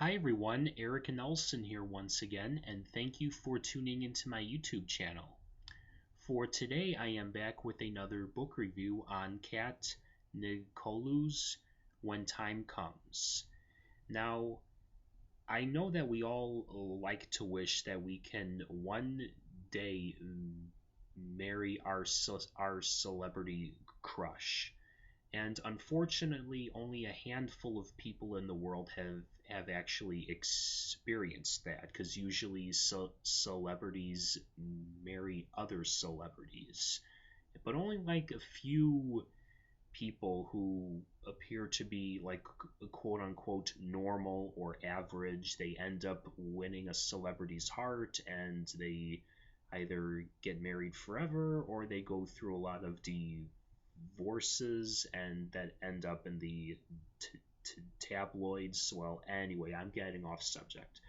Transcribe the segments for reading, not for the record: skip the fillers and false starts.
Hi everyone, Eric Nelson here once again, and thank you for tuning into my YouTube channel. For today, I am back with another book review on Cat Nicolau's When Time Comes. Now, I know that we all like to wish that we can one day marry our celebrity crush. And unfortunately, only a handful of people in the world have actually experienced that, because usually celebrities marry other celebrities. But only like a few people who appear to be like quote unquote normal or average, they end up winning a celebrity's heart and they either get married forever or they go through a lot of divorces and that end up in the tabloids. Well, anyway, I'm getting off subject.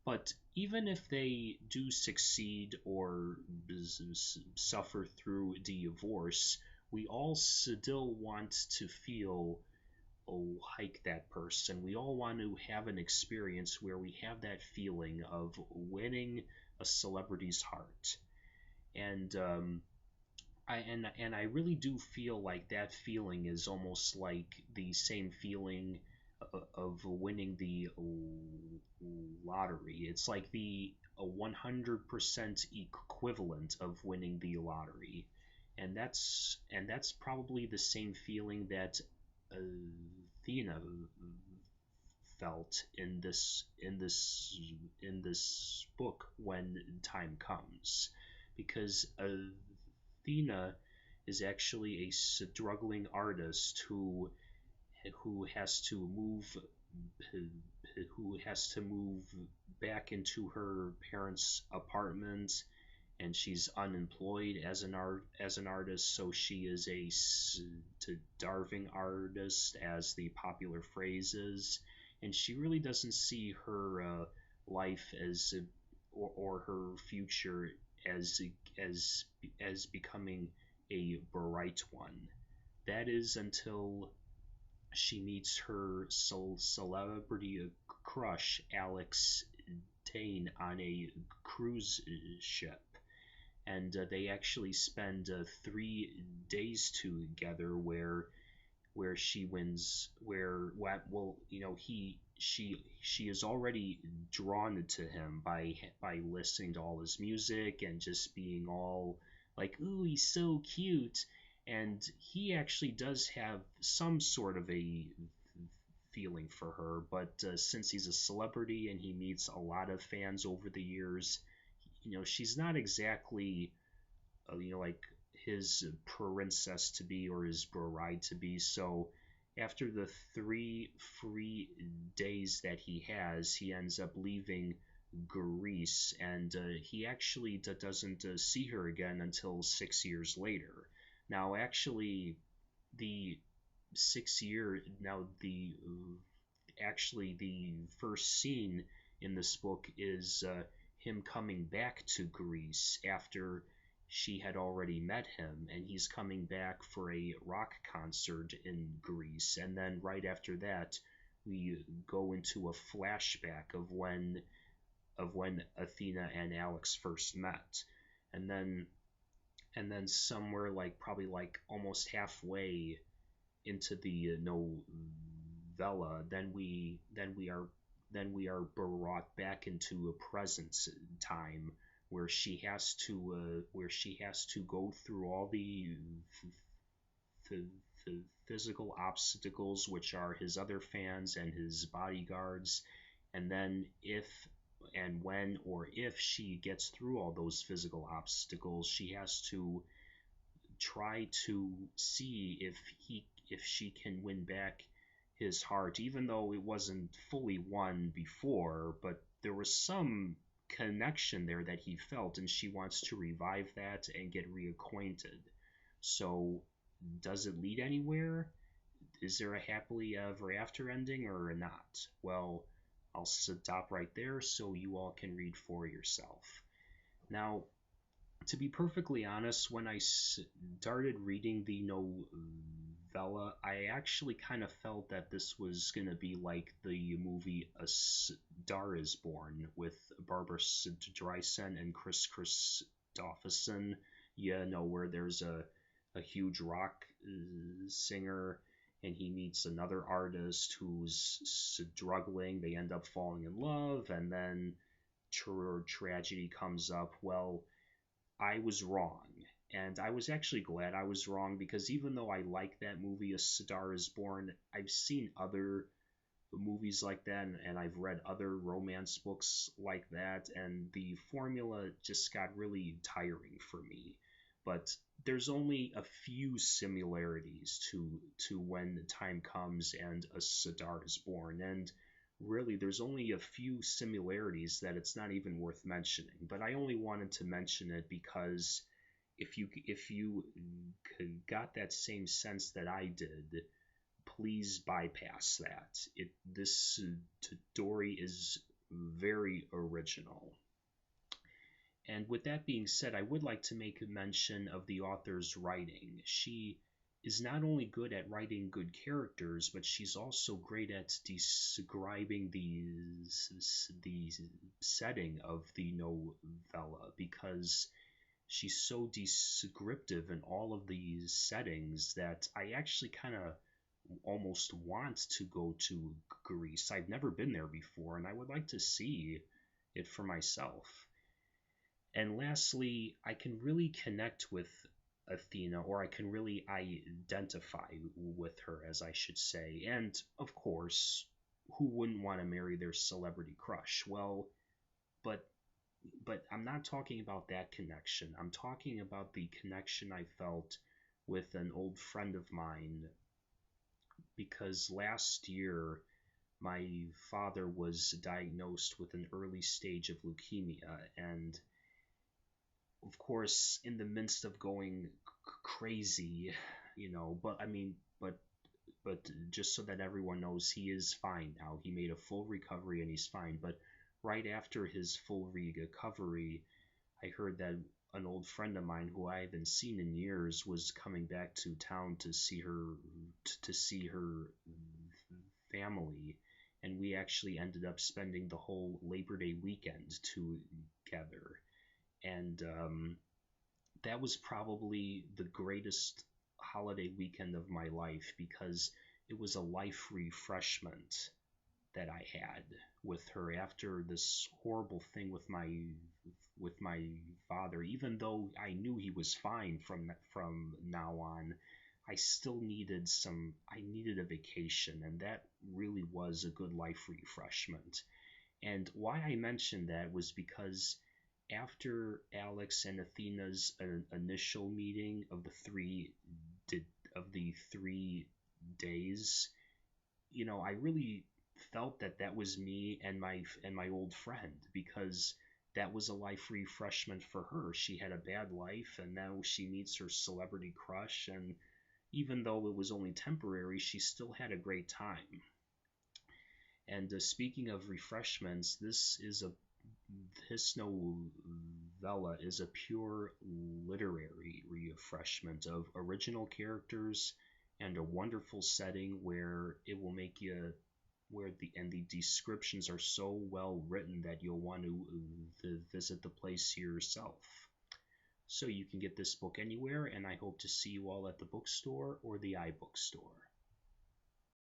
But even if they do succeed or suffer through divorce, we all still want to feel like that person. We all want to have an experience where we have that feeling of winning a celebrity's heart. And I really do feel like that feeling is almost like the same feeling of winning the lottery. It's like the 100% equivalent of winning the lottery, and that's probably the same feeling that Athena felt in this book when time comes, because Athena is actually a struggling artist who has to move who has to move back into her parents' apartment, and she's unemployed as an artist, so she is a starving artist, as the popular phrase is, and she really doesn't see her life as or her future as as as becoming a bright one. That is until she meets her celebrity crush, Alex Dane, on a cruise ship. And they actually spend 3 days together where she wins well, she is already drawn to him by listening to all his music and just being all like, ooh, he's so cute. And he actually does have some sort of a feeling for her, but since he's a celebrity and he meets a lot of fans over the years, she's not exactly like his princess to be or his bride to be. So after the 3 free days that he has, he ends up leaving Greece, and he actually doesn't see her again until 6 years later. Now, actually, the 6 year now the first scene in this book is him coming back to Greece after she had already met him, and he's coming back for a rock concert in Greece. And then right after that, we go into a flashback of when Athena and Alex first met. And then somewhere like probably like almost halfway into the novella, then we are brought back into a present time where she has to go through all the physical obstacles, which are his other fans and his bodyguards. And then when or if she gets through all those physical obstacles, she has to try to see if she can win back his heart, even though it wasn't fully won before, but there was some connection there that he felt, and she wants to revive that and get reacquainted. So, does it lead anywhere? Is there a happily ever after ending or not? Well, I'll stop right there so you all can read for yourself. Now, To be perfectly honest, when I started reading the novella, I actually kind of felt that this was going to be like the movie A Star Is Born with Barbara Streisand and Chris Christopherson. You know, where there's a huge rock singer and he meets another artist who's struggling. They end up falling in love, and then tragedy comes up. Well, I was wrong. And I was actually glad I was wrong, because even though I like that movie, A Star Is Born, I've seen other movies like that, and I've read other romance books like that, and the formula just got really tiring for me. But there's only a few similarities to When the Time Comes and A Star Is Born, and really there's only a few similarities that it's not even worth mentioning. But I only wanted to mention it because if you got that same sense that I did, please bypass that. This story is very original. And with that being said, I would like to make a mention of the author's writing. She is not only good at writing good characters, but she's also great at describing the setting of the novella, because she's so descriptive in all of these settings that I actually kind of almost want to go to Greece. I've never been there before, and I would like to see it for myself. And lastly, I can really connect with Athena, or I can really identify with her, as I should say. And of course, who wouldn't want to marry their celebrity crush? Well, but I'm not talking about that connection. I'm talking about the connection I felt with an old friend of mine, because last year my father was diagnosed with an early stage of leukemia, and of course, in the midst of going crazy, but I mean, but just so that everyone knows, he is fine now. He made a full recovery and he's fine. But right after his full recovery, I heard that an old friend of mine who I haven't seen in years was coming back to town to see her family, and we actually ended up spending the whole Labor Day weekend together. And that was probably the greatest holiday weekend of my life, because it was a life refreshment that I had with her after this horrible thing with my father. Even though I knew he was fine from now on, I needed a vacation, and that really was a good life refreshment. And why I mentioned that was because after Alex and Athena's initial meeting of the 3 days, I really felt that that was me and my old friend, because that was a life refreshment for her. She had a bad life, and now she meets her celebrity crush, and even though it was only temporary, she still had a great time. And speaking of refreshments, this novella is a pure literary refreshment of original characters and a wonderful setting where it will make you the descriptions are so well written that you'll want to visit the place yourself. So you can get this book anywhere, and I hope to see you all at the bookstore or the iBookstore.